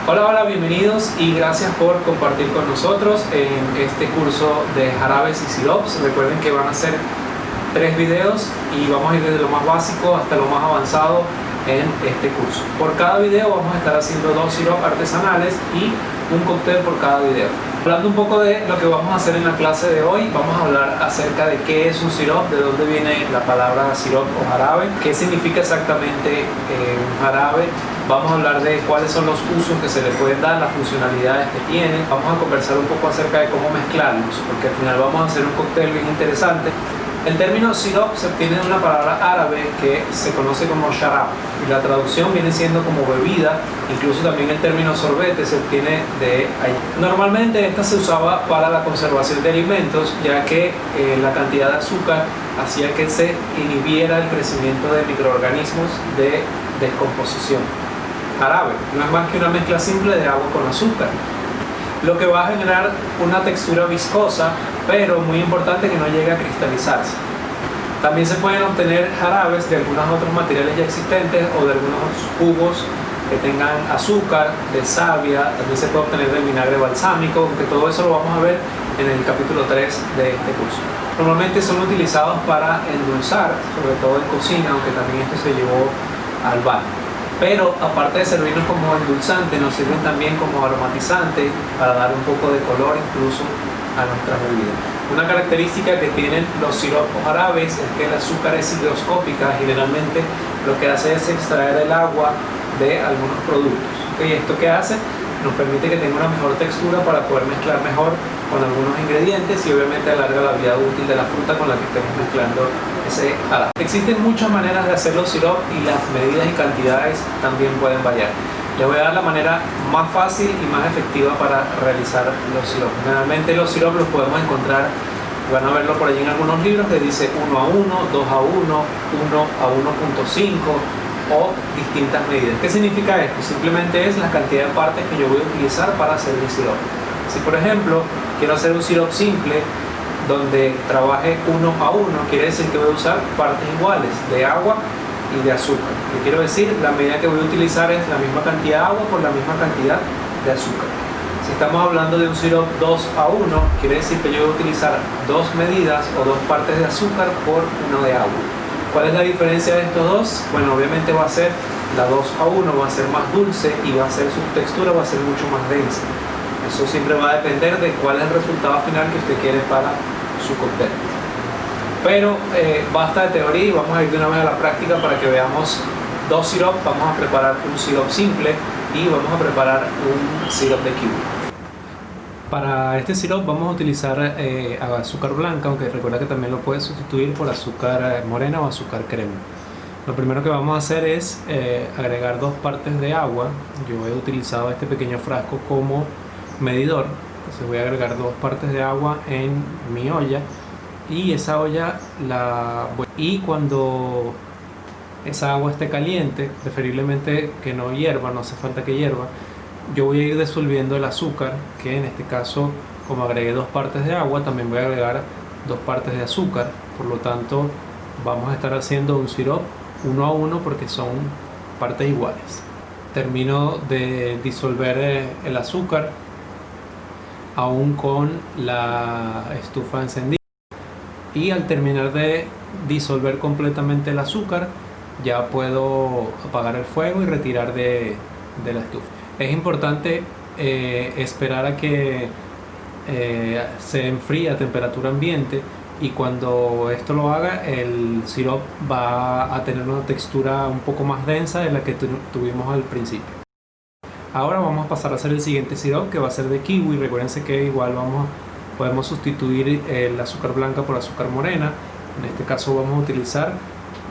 Hola, hola, bienvenidos y gracias por compartir con nosotros en este curso de jarabes y sirops. Recuerden que van a ser 3 videos y vamos a ir desde lo más básico hasta lo más avanzado en este curso. Por cada video vamos a estar haciendo 2 sirops artesanales y un cóctel por cada video. Hablando un poco de lo que vamos a hacer en la clase de hoy, vamos a hablar acerca de qué es un sirop, de dónde viene la palabra sirop o jarabe, qué significa exactamente un jarabe. Vamos a hablar de cuáles son los usos que se le pueden dar, las funcionalidades que tiene. Vamos a conversar un poco acerca de cómo mezclarlos, porque al final vamos a hacer un cóctel bien interesante. El término sirop se obtiene de una palabra árabe que se conoce como sharab y la traducción viene siendo como bebida. Incluso también el término sorbete se obtiene de ahí. Normalmente esta se usaba para la conservación de alimentos, ya que la cantidad de azúcar hacía que se inhibiera el crecimiento de microorganismos de descomposición. Jarabe no es más que una mezcla simple de agua con azúcar, lo que va a generar una textura viscosa, pero muy importante que no llegue a cristalizarse. También se pueden obtener jarabes de algunos otros materiales ya existentes o de algunos jugos que tengan azúcar, de savia. También se puede obtener del vinagre balsámico, aunque todo eso lo vamos a ver en el capítulo 3 de este curso. Normalmente son utilizados para endulzar, sobre todo en cocina, aunque también esto se llevó al baño. Pero aparte de servirnos como endulzante, nos sirven también como aromatizante para dar un poco de color incluso a nuestras bebidas. Una característica que tienen los siropos jarabes es que el azúcar es higroscópica. Generalmente lo que hace es extraer el agua de algunos productos. ¿Okay? ¿Esto qué hace? Nos permite que tenga una mejor textura para poder mezclar mejor con algunos ingredientes y obviamente alarga la vida útil de la fruta con la que estemos mezclando ese jarabe. Existen muchas maneras de hacer los sirops y las medidas y cantidades también pueden variar. Les voy a dar la manera más fácil y más efectiva para realizar los sirops. Generalmente los sirops los podemos encontrar, van a verlo por allí en algunos libros que dice 1 a 1, 2 a 1, 1 a 1.5 o distintas medidas. ¿Qué significa esto? Simplemente es la cantidad de partes que yo voy a utilizar para hacer mi sirop. Si por ejemplo quiero hacer un sirop simple donde trabaje 1 a 1, quiere decir que voy a usar partes iguales de agua y de azúcar. ¿Qué quiero decir? La medida que voy a utilizar es la misma cantidad de agua por la misma cantidad de azúcar. Si estamos hablando de un sirop 2 a 1, quiere decir que yo voy a utilizar 2 medidas o 2 partes de azúcar por 1 de agua. ¿Cuál es la diferencia de estos dos? Bueno, obviamente va a ser la 2 a 1, va a ser más dulce y va a ser, su textura va a ser mucho más densa. Eso siempre va a depender de cuál es el resultado final que usted quiere para su cóctel. Pero basta de teoría y vamos a ir de una vez a la práctica para que veamos 2 sirops. Vamos a preparar un sirop simple y vamos a preparar un sirop de kiwi. Para este sirop vamos a utilizar azúcar blanca, aunque recuerda que también lo puedes sustituir por azúcar morena o azúcar crema. Lo primero que vamos a hacer es agregar 2 partes de agua. Yo he utilizado este pequeño frasco como medidor. Entonces voy a agregar 2 partes de agua en mi olla y esa olla y cuando esa agua esté caliente, preferiblemente que no hierva, no hace falta que hierva, yo voy a ir disolviendo el azúcar, que en este caso, como agregué 2 partes de agua, también voy a agregar 2 partes de azúcar. Por lo tanto, vamos a estar haciendo un sirop 1 a 1 porque son partes iguales. Termino de disolver el azúcar aún con la estufa encendida y al terminar de disolver completamente el azúcar ya puedo apagar el fuego y retirar de la estufa. Es importante esperar a que se enfríe a temperatura ambiente y cuando esto lo haga el sirop va a tener una textura un poco más densa de la que tuvimos al principio. Ahora vamos a pasar a hacer el siguiente sirop, que va a ser de kiwi. Recuérdense que igual podemos sustituir el azúcar blanca por azúcar morena. En este caso vamos a utilizar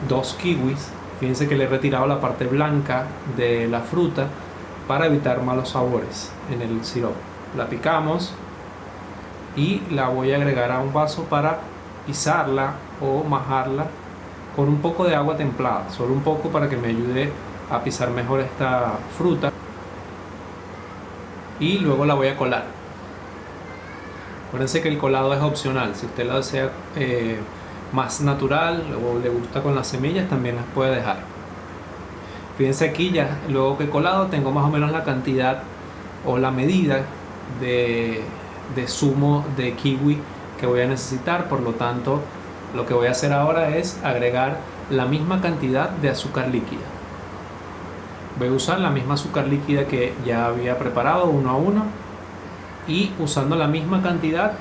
2 kiwis. Fíjense que le he retirado la parte blanca de la fruta para evitar malos sabores en el sirop. La picamos y la voy a agregar a un vaso para pisarla o majarla con un poco de agua templada, solo un poco para que me ayude a pisar mejor esta fruta. Y luego la voy a colar. Acuérdense que el colado es opcional. Si usted lo desea más natural o le gusta con las semillas, también las puede dejar. Fíjense aquí, ya luego que he colado tengo más o menos la cantidad o la medida de zumo de kiwi que voy a necesitar. Por lo tanto, lo que voy a hacer ahora es agregar la misma cantidad de azúcar líquida. Voy a usar la misma azúcar líquida que ya había preparado uno a uno, y usando la misma cantidad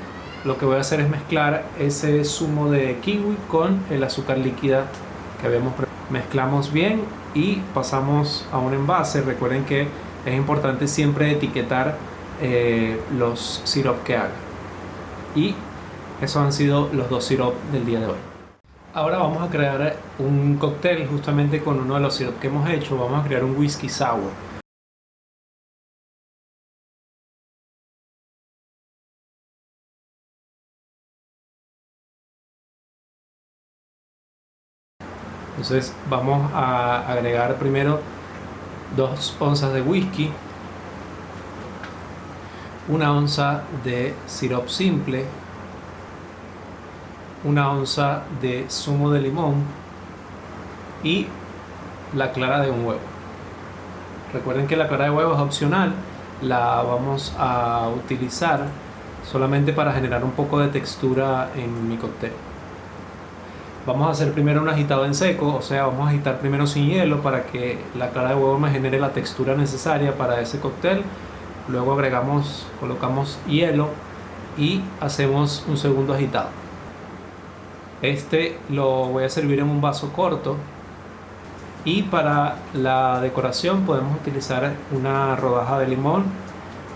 lo que voy a hacer es mezclar ese zumo de kiwi con el azúcar líquida que habíamos preparado. Mezclamos bien y pasamos a un envase. Recuerden que es importante siempre etiquetar los sirops que haga. Y esos han sido los 2 sirops del día de hoy. Ahora vamos a crear un cóctel justamente con uno de los sirops que hemos hecho. Vamos a crear un whisky sour. Entonces vamos a agregar primero 2 onzas de whisky, 1 onza de sirope simple, 1 onza de zumo de limón y la clara de un huevo. Recuerden que la clara de huevo es opcional, la vamos a utilizar solamente para generar un poco de textura en mi cóctel. Vamos a hacer primero un agitado en seco, o sea, vamos a agitar primero sin hielo para que la clara de huevo me genere la textura necesaria para ese cóctel. Luego colocamos hielo y hacemos un segundo agitado. Este lo voy a servir en un vaso corto, y para la decoración podemos utilizar una rodaja de limón.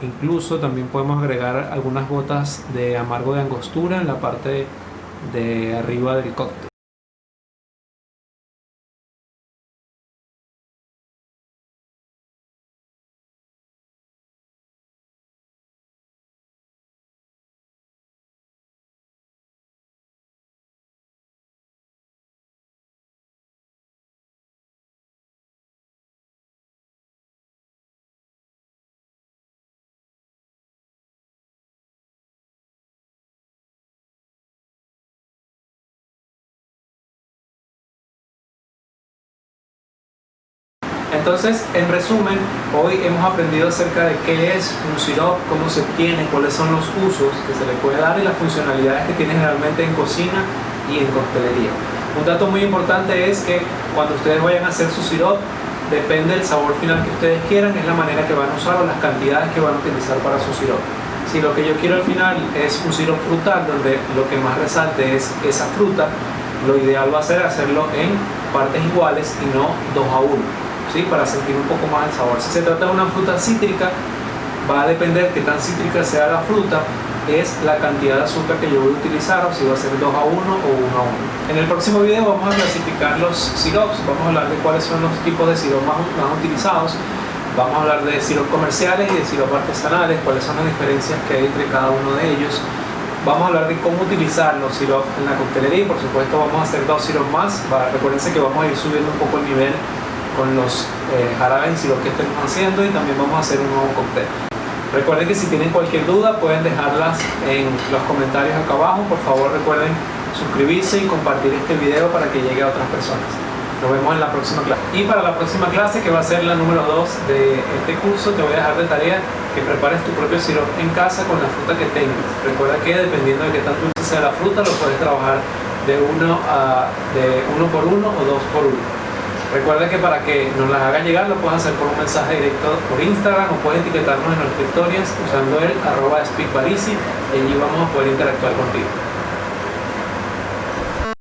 Incluso también podemos agregar algunas gotas de amargo de angostura en la parte de arriba del cóctel. Entonces, en resumen, hoy hemos aprendido acerca de qué es un sirope, cómo se obtiene, cuáles son los usos que se le puede dar y las funcionalidades que tiene realmente en cocina y en coctelería. Un dato muy importante es que cuando ustedes vayan a hacer su sirope, depende del sabor final que ustedes quieran, es la manera que van a usar o las cantidades que van a utilizar para su sirope. Si lo que yo quiero al final es un sirope frutal, donde lo que más resalte es esa fruta, lo ideal va a ser hacerlo en partes iguales y no 2 a 1. ¿Sí? Para sentir un poco más el sabor. Si se trata de una fruta cítrica, va a depender qué tan cítrica sea la fruta, es la cantidad de azúcar que yo voy a utilizar, o si va a ser 2 a 1 o 1 a 1. En el próximo video vamos a clasificar los sirops, vamos a hablar de cuáles son los tipos de sirops más utilizados, vamos a hablar de sirops comerciales y de sirops artesanales, cuáles son las diferencias que hay entre cada uno de ellos. Vamos a hablar de cómo utilizar los sirops en la coctelería y por supuesto vamos a hacer 2 sirops más. Recuérdense que vamos a ir subiendo un poco el nivel con los jarabes y sirops que estemos haciendo, y también vamos a hacer un nuevo cóctel. Recuerden que si tienen cualquier duda pueden dejarlas en los comentarios acá abajo. Por favor recuerden suscribirse y compartir este video para que llegue a otras personas. Nos vemos en la próxima clase. Y para la próxima clase, que va a ser la número 2 de este curso, te voy a dejar de tarea que prepares tu propio sirope en casa con la fruta que tengas. Recuerda que dependiendo de qué tan dulce sea la fruta, lo puedes trabajar de uno por uno o 2 por 1. Recuerda que para que nos las hagan llegar lo puedes hacer por un mensaje directo por Instagram, o puedes etiquetarnos en nuestras historias usando el @speakbarisi, y allí vamos a poder interactuar contigo.